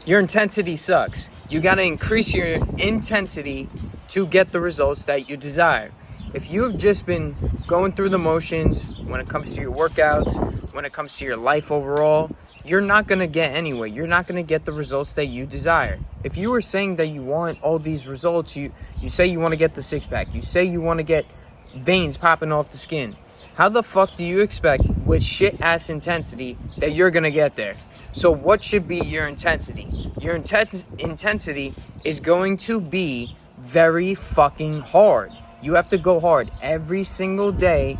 your intensity sucks. You got to increase your intensity to get the results that you desire. If you have just been going through the motions when it comes to your workouts, when it comes to your life overall, you're not going to get anywhere. You're not going to get the results that you desire. If you were saying that you want all these results, you say you want to get the six-pack, you say you want to get veins popping off the skin, how the fuck do you expect with shit-ass intensity that you're going to get there? So what should be your intensity? Your intensity is going to be very fucking hard. You have to go hard every single day.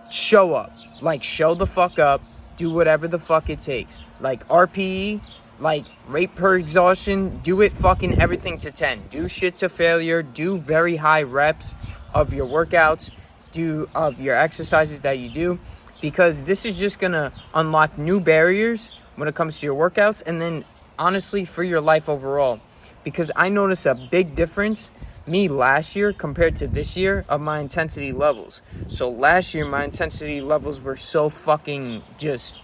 Show up. Like, show the fuck up. Do whatever the fuck it takes. Like RPE, like rate per exhaustion, do it fucking everything to 10. Do shit to failure. Do very high reps of your workouts. Do of your exercises that you do. Because this is just gonna unlock new barriers when it comes to your workouts, and then honestly for your life overall. Because I noticed a big difference me last year compared to this year of my intensity levels. So last year my intensity levels were so fucking just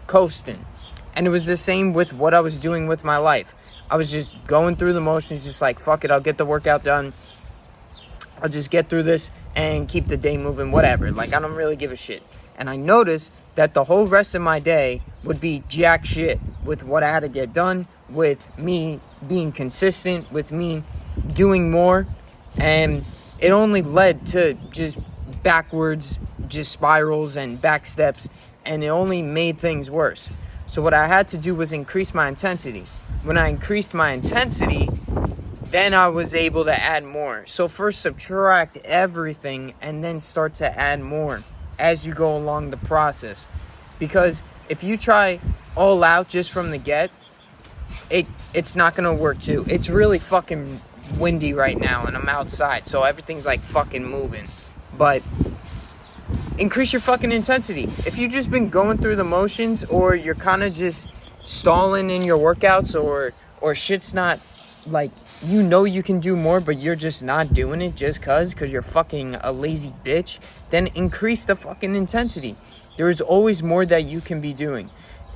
coasting, and it was the same with what I was doing with my life. I was just going through the motions, just like, fuck it, I'll get the workout done, I'll just get through this and keep the day moving, whatever. Like, I don't really give a shit. And I noticed that the whole rest of my day would be jack shit with what I had to get done, with me being consistent, with me doing more. And it only led to just backwards, just spirals and back steps, and it only made things worse. So what I had to do was increase my intensity. When I increased my intensity, then I was able to add more. So first subtract everything and then start to add more as you go along the process. Because if you try all out just from the get, it's not gonna work too. It's really fucking windy right now and I'm outside, so everything's like fucking moving. But increase your fucking intensity. If you've just been going through the motions, or you're kind of just stalling in your workouts, or shit's not, like, you know you can do more but you're just not doing it just cause you're fucking a lazy bitch, then increase the fucking intensity. There is always more that you can be doing.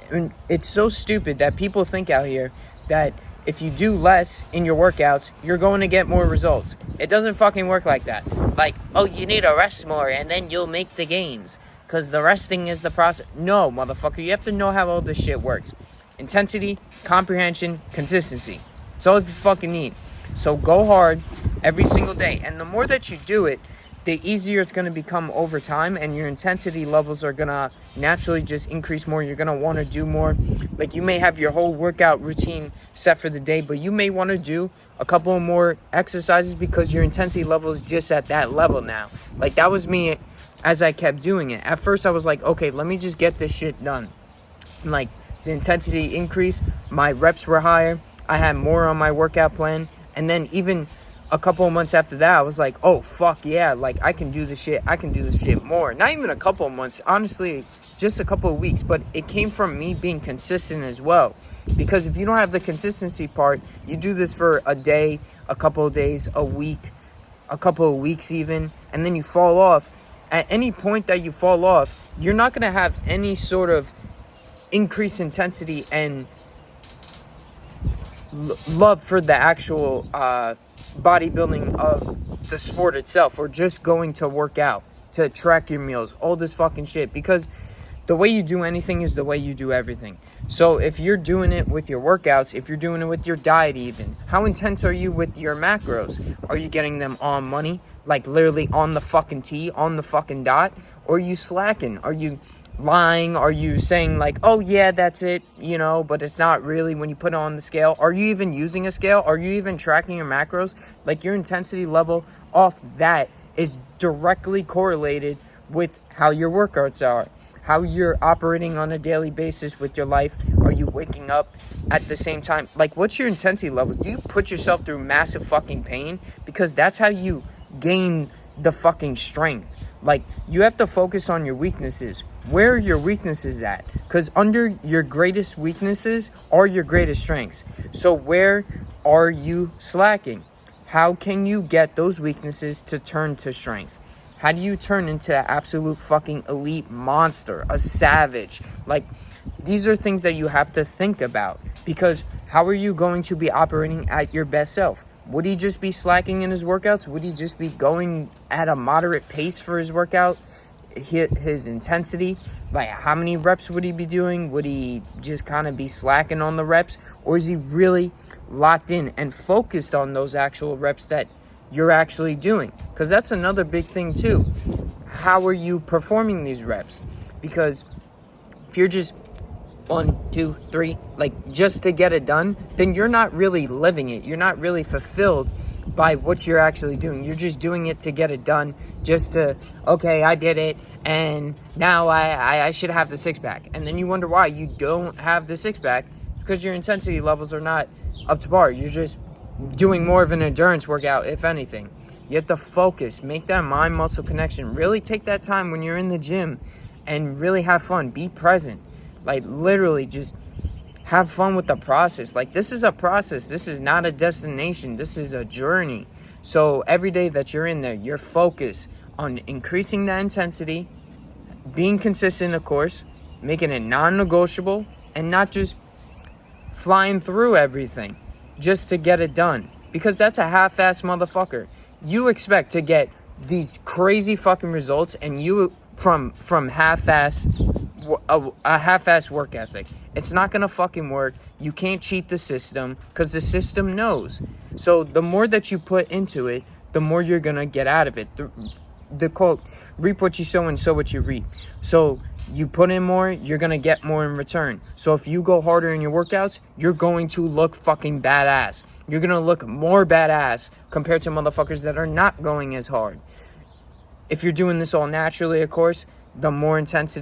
And it's so stupid that people think out here that if you do less in your workouts, you're going to get more results. It doesn't fucking work like that. Like, oh, you need to rest more and then you'll make the gains, because the resting is the process. No, motherfucker, you have to know how all this shit works. Intensity, comprehension, consistency. That's all you fucking need. So go hard every single day. And the more that you do it, the easier it's going to become over time, and your intensity levels are going to naturally just increase more. You're going to want to do more. Like, you may have your whole workout routine set for the day, but you may want to do a couple more exercises because your intensity level is just at that level now. Like, that was me as I kept doing it. At first, I was like, okay, let me just get this shit done. And like, the intensity increased. My reps were higher. I had more on my workout plan. And then even a couple of months after that, I was like, oh, fuck yeah, like, I can do this shit. I can do this shit more. Not even a couple of months, honestly, just a couple of weeks. But it came from me being consistent as well. Because if you don't have the consistency part, you do this for a day, a couple of days, a week, a couple of weeks even, and then you fall off. At any point that you fall off, you're not going to have any sort of increased intensity and love for the actual bodybuilding of the sport itself, or just going to work out, to track your meals, all this fucking shit. Because the way you do anything is the way you do everything. So if you're doing it with your workouts, if you're doing it with your diet even, how intense are you with your macros? Are you getting them on money, like literally on the fucking T, on the fucking dot? Or are you slacking? Are you lying? Are you saying like, oh yeah, that's it, you know, but it's not really when you put it on the scale? Are you even using a scale? Are you even tracking your macros? Like, your intensity level off that is directly correlated with how your workouts are, how you're operating on a daily basis with your life. Are you waking up at the same time? Like, what's your intensity levels? Do you put yourself through massive fucking pain? Because that's how you gain the fucking strength. Like, you have to focus on your weaknesses. Where are your weaknesses at? Because under your greatest weaknesses are your greatest strengths. So where are you slacking? How can you get those weaknesses to turn to strengths? How do you turn into an absolute fucking elite monster, a savage? Like, these are things that you have to think about, because how are you going to be operating at your best self? Would he just be slacking in his workouts? Would he just be going at a moderate pace for his workout? His intensity, like how many reps would he be doing? Would he just kind of be slacking on the reps? Or is he really locked in and focused on those actual reps that you're actually doing? Because that's another big thing too. How are you performing these reps? Because if you're just 1, 2, 3, like just to get it done, then you're not really living it. You're not really fulfilled by what you're actually doing. You're just doing it to get it done, just to, okay, I did it, and now I should have the six-pack. And then you wonder why you don't have the six-pack, because your intensity levels are not up to par. You're just doing more of an endurance workout, if anything. You have to focus, make that mind-muscle connection. Really take that time when you're in the gym and really have fun. Be present. Like, literally just have fun with the process. Like, this is a process. This is not a destination. This is a journey. So every day that you're in there, you're focused on increasing that intensity, being consistent, of course, making it non-negotiable, and not just flying through everything just to get it done. Because that's a half-ass motherfucker. You expect to get these crazy fucking results, and you from half-ass a half-ass work ethic. It's not gonna fucking work. You can't cheat the system, because the system knows. So the more that you put into it, the more you're gonna get out of it. The quote, reap what you sow and sow what you reap. So you put in more, you're gonna get more in return. So if you go harder in your workouts, you're going to look fucking badass. You're gonna look more badass compared to motherfuckers that are not going as hard. If you're doing this all naturally, of course, the more intense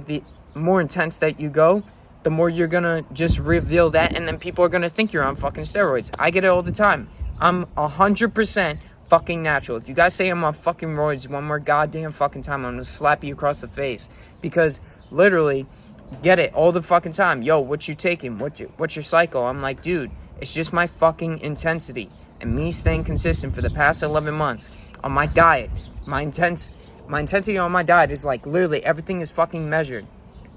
that you go, the more you're gonna just reveal that, and then people are gonna think you're on fucking steroids. I get it all the time. I'm 100% fucking natural. If you guys say I'm on fucking roids one more goddamn fucking time, I'm gonna slap you across the face. Because literally, get it all the fucking time. Yo, what you taking? What's your cycle? I'm like, dude, it's just my fucking intensity and me staying consistent for the past 11 months on my diet. My intensity on my diet is like, literally everything is fucking measured,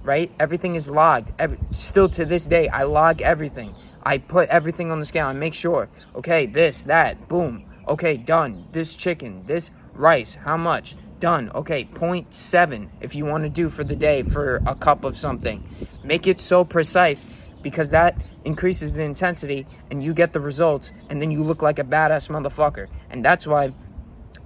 right? Everything is logged. Still to this day, I log everything. I put everything on the scale and make sure, okay, this, that, boom. Okay, done. This chicken, this rice, how much? Done. Okay, 0.7 if you want to do for the day for a cup of something. Make it so precise, because that increases the intensity and you get the results, and then you look like a badass motherfucker. And that's why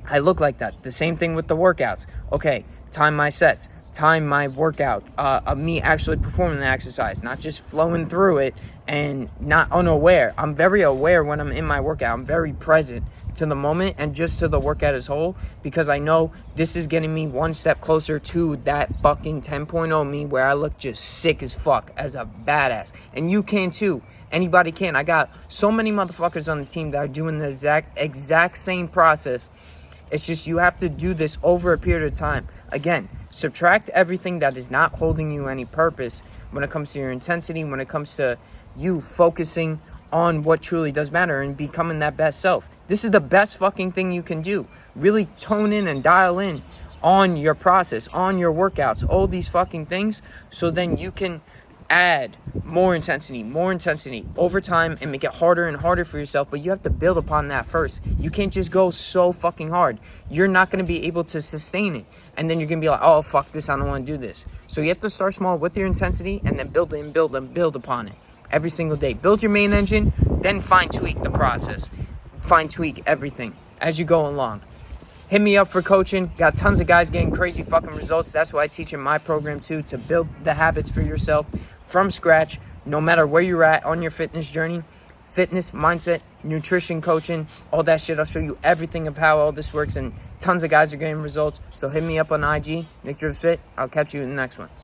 I look like that. The same thing with the workouts. Okay, time my sets, time my workout, of me actually performing the exercise, not just flowing through it and not unaware. I'm very aware when I'm in my workout. I'm very present to the moment and just to the workout as whole, because I know this is getting me one step closer to that fucking 10.0 me, where I look just sick as fuck as a badass. And you can too. Anybody can. I got so many motherfuckers on the team that are doing the exact same process. It's just you have to do this over a period of time. Again, subtract everything that is not holding you any purpose when it comes to your intensity, when it comes to you focusing on what truly does matter and becoming that best self. This is the best fucking thing you can do. Really tone in and dial in on your process, on your workouts, all these fucking things, so then you can add more intensity over time and make it harder and harder for yourself. But you have to build upon that first. You can't just go so fucking hard. You're not going to be able to sustain it, and then you're going to be like, oh fuck this, I don't want to do this. So you have to start small with your intensity, and then build upon it every single day. Build your main engine, then fine tweak the process, fine tweak everything as you go along. Hit me up for coaching. Got tons of guys getting crazy fucking results. That's why I teach in my program too, to build the habits for yourself from scratch, no matter where you're at on your fitness journey. Fitness, mindset, nutrition coaching, all that shit. I'll show you everything of how all this works, and tons of guys are getting results. So hit me up on IG, Nick Drivas Fit. I'll catch you in the next one.